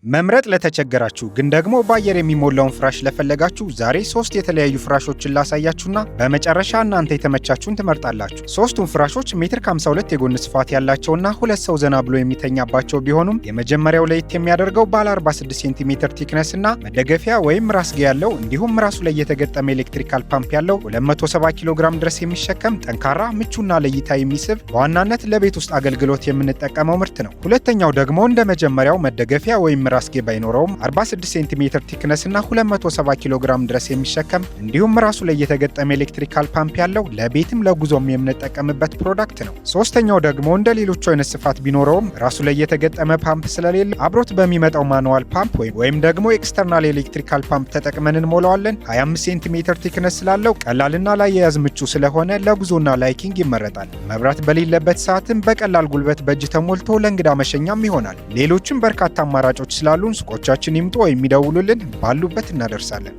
መምረጥ ለተቸገራችሁ ግን ደግሞ በአየር የሚሞላውን ፍራሽ ለፈለጋችሁ ዛሬ 3 የተለያዩ ፍራሾችን ላሳያችሁና በመጨረሻ እናንተ የተመቻችሁን ትመርጣላችሁ። ሶስቱም ፍራሾች ሜትር ከ52 የጎን ስፋት ያላቸውና ሁለት ሰው ዘና ብሎ የሚተኛባቸው ቢሆኑም የመጀመሪያው ለየት የሚያደርገው ባለ 46 ሴንቲሜትር ቲክነስ እና መደገፊያ ወይም ራስጌ ያለው እንዲሁም ራሱ ላይ የተገጠመ ኤሌክትሪካል ፓምፕ ያለው 270 ኪሎ ግራም ድረስ የሚሸከም ጠንካራ ምቹና ለእይታ የሚስብ በዋናነት ለቤት ውስጥ አገልግሎት የምንጠቀመው ምርት ነው። ሁለተኛው ደግሞ እንደ መጀመሪያው መደገፊያ ወይም ራስጌ ባይኖረውም 46 ሴንቲሜትር ቲክነስ እና 270 ኪሎ ግራም ድረስ የሚሸከም እንዲሁም ራሱ ላይ የተገጠመ ኤሌክትሪካል ፓምፕ ያለው ለቤትም ለጉዞም የምንጠቀምበት ፕሮዳክት ነው። ሶስተኛው ደግሞ እንደ ሌሎቹ አይነት ስፋት ቢኖረውም ራሱ ላይ የተገጠመ ፓምፕ ስለሌለ አብሮት በሚመጣው ማኑዋል ፓምፕ ወይም ደግሞ ኤክስተርናል ኤሌክትሪካል ፓምፕ ተጠቅመን እንሞላዋለን። 25 ሴንቲሜትር ቲክነስ ስላለው ቀላልና ላያያዝ ምቹ ስለሆነ ለጉዞና ላይኪንግ ይመረጣል። መብራት በሌለበት ሰዓትም በቀላል ጉልበት በእጅ ተሞልቶ ለእንግዳ መሸኛም ይሆናል። ሌሎችም በርካታ አማራጮች ስላሉን ሱቆቻችን ይምጡ ወይም ይደውሉልን፣ ባሉበት እናደርሳለን።